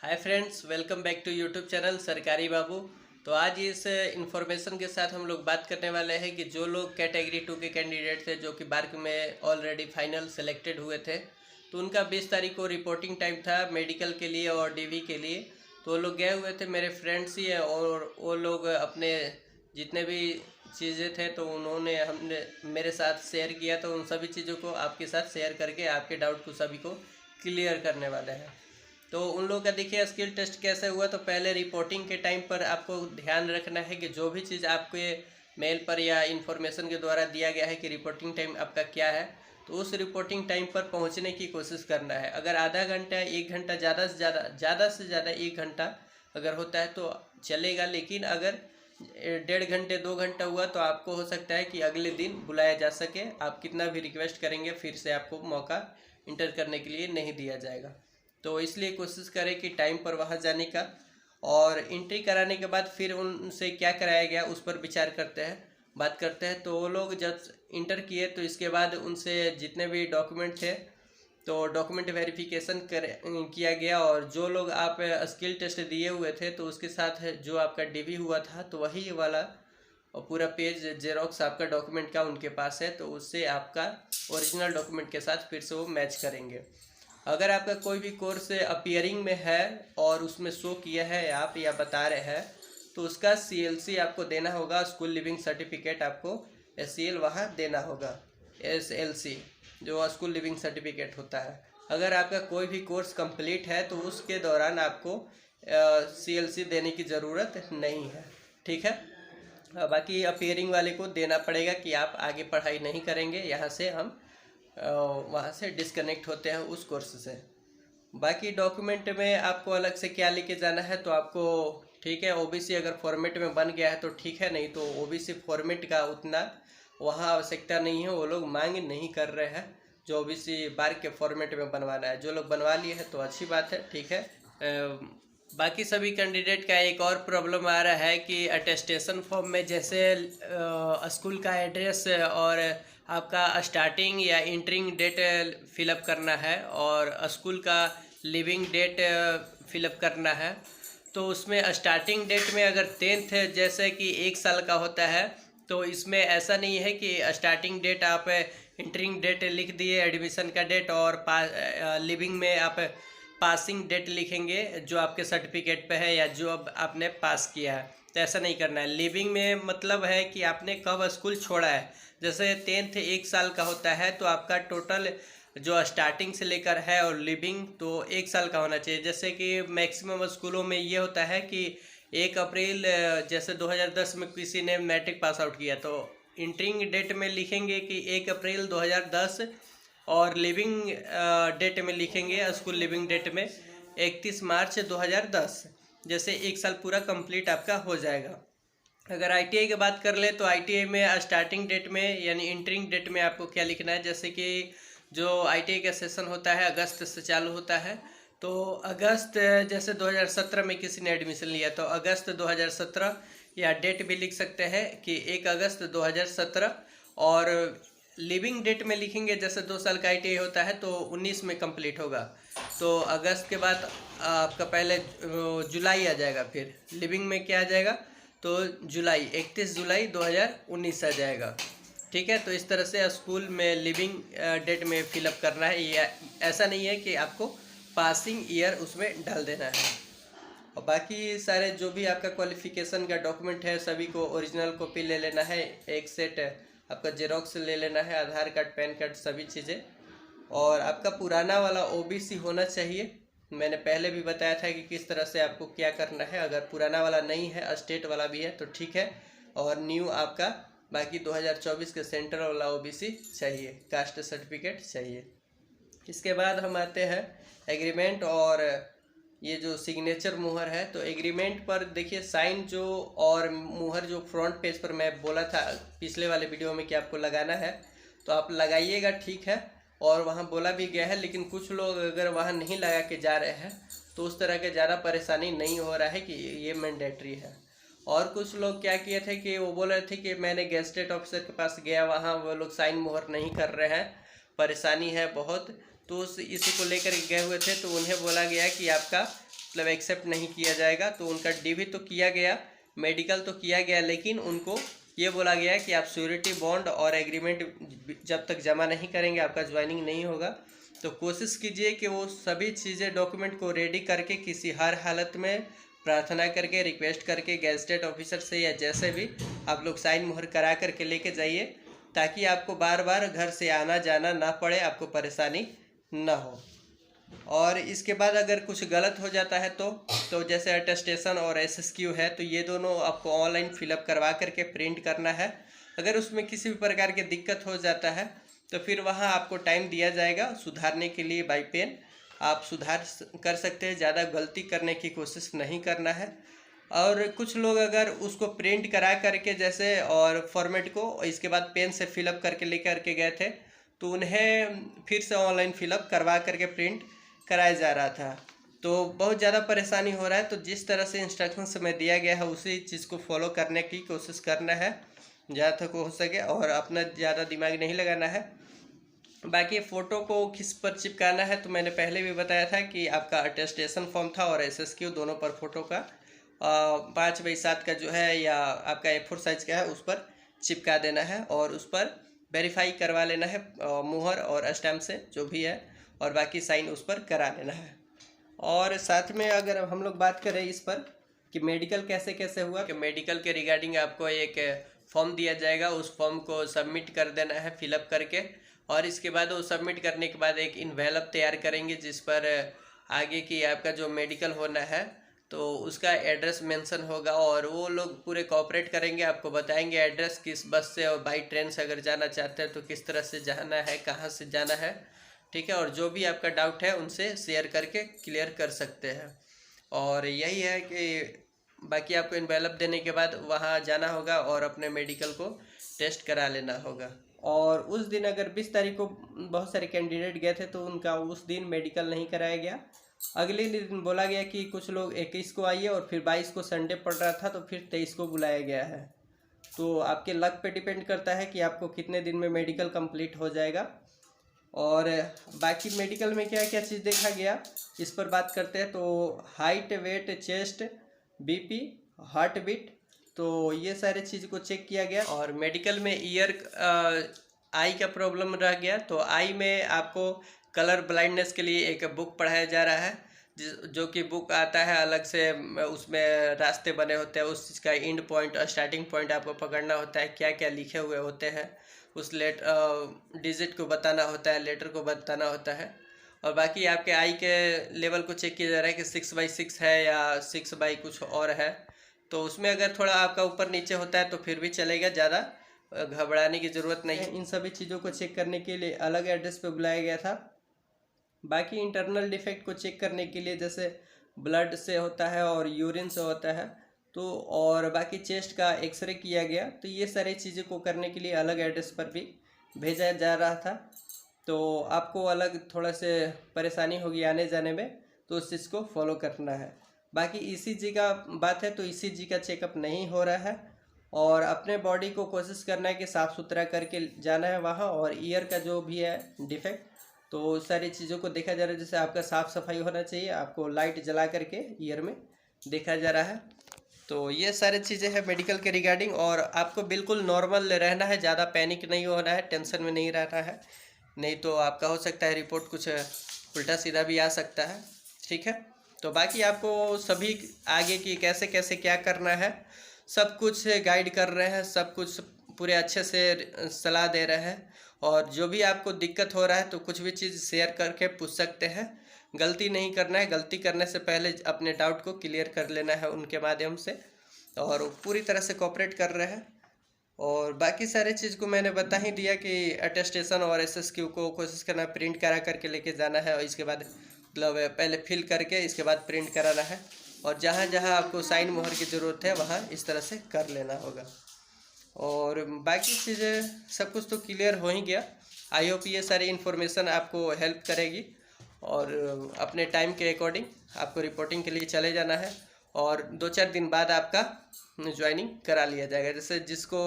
Hi friends, welcome back to YouTube channel Sarkari Babu. तो आज इस इंफॉर्मेशन के साथ हम लोग बात करने वाले हैं कि जो लोग कैटेगरी 2 के कैंडिडेट थे जो कि बार्क में ऑलरेडी फाइनल सेलेक्टेड हुए थे, तो उनका 20 तारीख को रिपोर्टिंग टाइम था मेडिकल के लिए और डीवी के लिए। तो वो लोग गए हुए थे, मेरे फ्रेंड्स ही हैं, और वो लोग अपने जितने भी चीज़ें थे तो उन्होंने हमने मेरे साथ शेयर किया, तो उन सभी चीज़ों को आपके साथ शेयर करके आपके डाउट को सभी को क्लियर करने वाले हैं। तो उन लोगों का देखिए स्किल टेस्ट कैसे हुआ। तो पहले रिपोर्टिंग के टाइम पर आपको ध्यान रखना है कि जो भी चीज़ आपके मेल पर या इन्फॉर्मेशन के द्वारा दिया गया है कि रिपोर्टिंग टाइम आपका क्या है, तो उस रिपोर्टिंग टाइम पर पहुंचने की कोशिश करना है। अगर आधा घंटा 1 घंटा ज़्यादा से ज़्यादा 1 घंटा अगर होता है तो चलेगा, लेकिन अगर 1.5 घंटे 2 घंटा हुआ तो आपको हो सकता है कि अगले दिन बुलाया जा सके। आप कितना भी रिक्वेस्ट करेंगे फिर से आपको मौका इंटर करने के लिए नहीं दिया जाएगा। तो इसलिए कोशिश करें कि टाइम पर वहाँ जाने का, और एंट्री कराने के बाद फिर उनसे क्या कराया गया उस पर विचार करते हैं, बात करते हैं। तो वो लोग जब इंटर किए तो इसके बाद उनसे जितने भी डॉक्यूमेंट थे तो डॉक्यूमेंट वेरिफिकेशन किया गया, और जो लोग आप स्किल टेस्ट दिए हुए थे तो उसके साथ जो आपका डीवी हुआ था तो वही वाला और पूरा पेज जेरोक्स आपका डॉक्यूमेंट का उनके पास है, तो उससे आपका ओरिजिनल डॉक्यूमेंट के साथ फिर से वो मैच करेंगे। अगर आपका कोई भी कोर्स अपीयरिंग में है और उसमें शो किया है आप या बता रहे हैं, तो उसका CLC आपको देना होगा, स्कूल लिविंग सर्टिफिकेट आपको SCL वहाँ देना होगा, SLC जो स्कूल लिविंग सर्टिफिकेट होता है। अगर आपका कोई भी कोर्स कंप्लीट है तो उसके दौरान आपको CLC देने की ज़रूरत नहीं है, ठीक है। बाकी अपीयरिंग वाले को देना पड़ेगा कि आप आगे पढ़ाई नहीं करेंगे, यहाँ से हम वहाँ से डिस्कनेक्ट होते हैं उस कोर्स से। बाकी डॉक्यूमेंट में आपको अलग से क्या लेके जाना है तो आपको, ठीक है, OBC अगर फॉर्मेट में बन गया है तो ठीक है, नहीं तो OBC फॉर्मेट का उतना वहाँ आवश्यकता नहीं है, वो लोग मांग नहीं कर रहे हैं जो OBC बार के फॉर्मेट में बनवाना है। जो लोग बनवा लिए हैं तो अच्छी बात है, ठीक है। बाकी सभी कैंडिडेट का एक और प्रॉब्लम आ रहा है कि अटेस्टेशन फॉर्म में जैसे स्कूल का एड्रेस और आपका स्टार्टिंग या इंटरिंग डेट फिलअप करना है और स्कूल का लिविंग डेट फिलअप करना है। तो उसमें स्टार्टिंग डेट में अगर 10th जैसे कि 1 साल का होता है, तो इसमें ऐसा नहीं है कि स्टार्टिंग डेट आप इंटरिंग डेट लिख दिए एडमिशन का डेट, और लिविंग में आप पासिंग डेट लिखेंगे जो आपके सर्टिफिकेट पे है या जो अब आपने पास किया है। तो ऐसा नहीं करना है। लिविंग में मतलब है कि आपने कब स्कूल छोड़ा है। जैसे 10th 1 साल का होता है तो आपका टोटल जो स्टार्टिंग से लेकर है और लिविंग तो 1 साल का होना चाहिए। जैसे कि मैक्सिमम स्कूलों में ये होता है कि 1 अप्रैल जैसे 2010 में किसी ने मैट्रिक पास आउट किया तो इंटरिंग डेट में लिखेंगे कि 1 अप्रैल 2010, और लिविंग डेट में लिखेंगे स्कूल लिविंग डेट में 31 मार्च 2010। जैसे 1 साल पूरा कंप्लीट आपका हो जाएगा। अगर ITI की बात कर ले तो ITI में स्टार्टिंग डेट में यानी इंटरिंग डेट में आपको क्या लिखना है। जैसे कि जो ITI का सेशन होता है अगस्त से चालू होता है, तो अगस्त जैसे 2017 में किसी ने एडमिशन लिया तो अगस्त 2017, या डेट भी लिख सकते हैं कि 1 अगस्त 2017। और लिविंग डेट में लिखेंगे जैसे 2 साल का ITI होता है तो 19 में कंप्लीट होगा, तो अगस्त के बाद आपका पहले जुलाई आ जाएगा। फिर लिविंग में क्या आ जाएगा तो जुलाई 31 जुलाई 2019 आ जाएगा, ठीक है। तो इस तरह से स्कूल में लिविंग डेट में फिलअप करना है। ये ऐसा नहीं है कि आपको पासिंग ईयर उसमें डाल देना है। और बाकी सारे जो भी आपका क्वालिफिकेशन का डॉक्यूमेंट है सभी को ओरिजिनल कॉपी ले लेना है, एक सेट आपका जेरोक्स ले लेना है, आधार कार्ड पैन कार्ड सभी चीज़ें। और आपका पुराना वाला OBC होना चाहिए। मैंने पहले भी बताया था कि किस तरह से आपको क्या करना है। अगर पुराना वाला नहीं है, स्टेट वाला भी है तो ठीक है, और न्यू आपका बाकी 2024 के सेंटर वाला OBC चाहिए, कास्ट सर्टिफिकेट चाहिए। इसके बाद हम आते हैं एग्रीमेंट और ये जो सिग्नेचर मुहर है। तो एग्रीमेंट पर देखिए साइन जो और मुहर जो फ्रंट पेज पर मैं बोला था पिछले वाले वीडियो में कि आपको लगाना है, तो आप लगाइएगा, ठीक है। और वहाँ बोला भी गया है, लेकिन कुछ लोग अगर वहाँ नहीं लगा के जा रहे हैं तो उस तरह के ज़्यादा परेशानी नहीं हो रहा है कि ये मैंडेटरी है। और कुछ लोग क्या किए थे कि वो बोल रहे थे कि मैंने गेजेटेड ऑफिसर के पास गया, वहाँ वो लोग साइन मुहर नहीं कर रहे हैं, परेशानी है बहुत। तो इसी को लेकर गए हुए थे तो उन्हें बोला गया कि आपका मतलब एक्सेप्ट नहीं किया जाएगा। तो उनका डीवी तो किया गया, मेडिकल तो किया गया, लेकिन उनको ये बोला गया कि आप श्योरिटी बॉन्ड और एग्रीमेंट जब तक जमा नहीं करेंगे आपका ज्वाइनिंग नहीं होगा। तो कोशिश कीजिए कि वो सभी चीज़ें डॉक्यूमेंट को रेडी करके किसी हर हालत में प्रार्थना करके रिक्वेस्ट करके गैजेटेड ऑफिसर से या जैसे भी आप लोग साइन मुहर करा करके लेके जाइए, ताकि आपको बार बार घर से आना जाना ना पड़े, आपको परेशानी ना हो। और इसके बाद अगर कुछ गलत हो जाता है तो जैसे अटेस्टेशन और एसएसक्यू है, तो ये दोनों आपको ऑनलाइन फिलअप करवा करके प्रिंट करना है। अगर उसमें किसी भी प्रकार की दिक्कत हो जाता है तो फिर वहाँ आपको टाइम दिया जाएगा सुधारने के लिए। बाई पेन आप सुधार कर सकते हैं, ज़्यादा गलती करने की कोशिश नहीं करना है। और कुछ लोग अगर उसको प्रिंट करा करके जैसे और फॉर्मेट को इसके बाद पेन से फिलअप करके लेकर के गए थे, तो उन्हें फिर से ऑनलाइन फिलअप करवा करके प्रिंट कराया जा रहा था। तो बहुत ज़्यादा परेशानी हो रहा है। तो जिस तरह से इंस्ट्रक्शंस में दिया गया है उसी चीज़ को फॉलो करने की कोशिश करना है जहाँ तक हो सके, और अपना ज़्यादा दिमाग नहीं लगाना है। बाकी फ़ोटो को किस पर चिपकाना है तो मैंने पहले भी बताया था कि आपका अटेस्टेशन फॉर्म था और एसएसक्यू दोनों पर फोटो का 5x7 का जो है या आपका A4 साइज़ का है उस पर चिपका देना है, और उस पर वेरीफाई करवा लेना है मुहर और स्टैम्प से जो भी है, और बाकी साइन उस पर करा लेना है। और साथ में अगर हम लोग बात करें इस पर कि मेडिकल कैसे कैसे हुआ, कि मेडिकल के रिगार्डिंग आपको एक फॉर्म दिया जाएगा, उस फॉर्म को सबमिट कर देना है फिलअप करके, और इसके बाद वो सबमिट करने के बाद एक इन्वेलप तैयार करेंगे जिस पर आगे की आपका जो मेडिकल होना है तो उसका एड्रेस मेंशन होगा, और वो लोग पूरे कोऑपरेट करेंगे, आपको बताएंगे एड्रेस किस बस से और बाई ट्रेन से अगर जाना चाहते हैं तो किस तरह से जाना है, कहाँ से जाना है, ठीक है। और जो भी आपका डाउट है उनसे शेयर करके क्लियर कर सकते हैं। और यही है कि बाकी आपको इन्वेलप देने के बाद वहाँ जाना होगा और अपने मेडिकल को टेस्ट करा लेना होगा। और उस दिन अगर 20 तारीख को बहुत सारे कैंडिडेट गए थे तो उनका उस दिन मेडिकल नहीं कराया गया। अगले दिन बोला गया कि कुछ लोग 21 को आइए, और फिर 22 को संडे पड़ रहा था तो फिर 23 को बुलाया गया है। तो आपके लक पे डिपेंड करता है कि आपको कितने दिन में मेडिकल कंप्लीट हो जाएगा। और बाकी मेडिकल में क्या क्या चीज़ देखा गया इस पर बात करते हैं। तो height, weight, chest, BP, heartbeat, तो ये सारे चीज़ को चेक किया गया। और मेडिकल में ईयर आई का प्रॉब्लम रह गया, तो आई में आपको कलर ब्लाइंडनेस के लिए एक बुक पढ़ाया जा रहा है, जो कि बुक आता है अलग से, उसमें रास्ते बने होते हैं, उस चीज़ का एंड पॉइंट और स्टार्टिंग पॉइंट आपको पकड़ना होता है, क्या क्या लिखे हुए होते हैं, उस डिजिट को बताना होता है, लेटर को बताना होता है। और बाकी आपके आई के लेवल को चेक किया जा रहा है कि 6/6 है या 6 कुछ और है। तो उसमें अगर थोड़ा आपका ऊपर नीचे होता है तो फिर भी चलेगा, ज़्यादा घबराने की ज़रूरत नहीं है। इन सभी चीज़ों को चेक करने के लिए अलग एड्रेस पे बुलाया गया था। बाकी इंटरनल डिफेक्ट को चेक करने के लिए जैसे ब्लड से होता है और यूरिन से होता है, तो और बाकी चेस्ट का एक्सरे किया गया। तो ये सारी चीज़ों को करने के लिए अलग एड्रेस पर भी भेजा जा रहा था। तो आपको अलग थोड़ा से परेशानी होगी आने जाने में, तो उस चीज़ को फॉलो करना है। बाकी ईसीजी का बात है तो ईसीजी का चेकअप नहीं हो रहा है, और अपने बॉडी को कोशिश करना है कि साफ़ सुथरा करके जाना है वहाँ। और ईयर का जो भी है डिफेक्ट, तो सारी चीज़ों को देखा जा रहा है, जैसे आपका साफ़ सफाई होना चाहिए, आपको लाइट जला करके ईयर में देखा जा रहा है। तो ये सारी चीज़ें हैं मेडिकल के रिगार्डिंग, और आपको बिल्कुल नॉर्मल रहना है, ज़्यादा पैनिक नहीं होना है, टेंशन में नहीं रहना है, नहीं तो आपका हो सकता है रिपोर्ट कुछ उल्टा सीधा भी आ सकता है, ठीक है। तो बाकी आपको सभी आगे की कैसे कैसे क्या करना है सब कुछ गाइड कर रहे हैं, सब कुछ पूरे अच्छे से सलाह दे रहे हैं। और जो भी आपको दिक्कत हो रहा है तो कुछ भी चीज़ शेयर करके पूछ सकते हैं, गलती नहीं करना है, गलती करने से पहले अपने डाउट को क्लियर कर लेना है उनके माध्यम से, और पूरी तरह से कोऑपरेट कर रहे हैं। और बाकी सारे चीज़ को मैंने बता ही दिया कि अटेस्टेशन और एसएसक्यू को कोशिश करना प्रिंट करा करके लेके जाना है, और इसके बाद मतलब पहले फिल करके इसके बाद प्रिंट कराना है, और जहाँ जहाँ आपको साइन मोहर की ज़रूरत है वहाँ इस तरह से कर लेना होगा। और बाकी चीज़ें सब कुछ तो क्लियर हो ही गया। आई होप ये सारी इन्फॉर्मेशन आपको हेल्प करेगी, और अपने टाइम के अकॉर्डिंग आपको रिपोर्टिंग के लिए चले जाना है, और 2-4 दिन बाद आपका ज्वाइनिंग करा लिया जाएगा। जैसे जिसको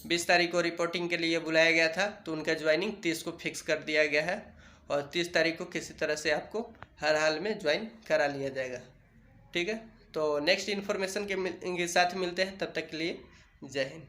20 तारीख को रिपोर्टिंग के लिए बुलाया गया था तो उनका ज्वाइनिंग 30 को फिक्स कर दिया गया है, और 30 तारीख को किसी तरह से आपको हर हाल में ज्वाइन करा लिया जाएगा। ठीक है, तो नेक्स्ट इन्फॉर्मेशन के साथ मिलते हैं, तब तक के लिए जय हिंद।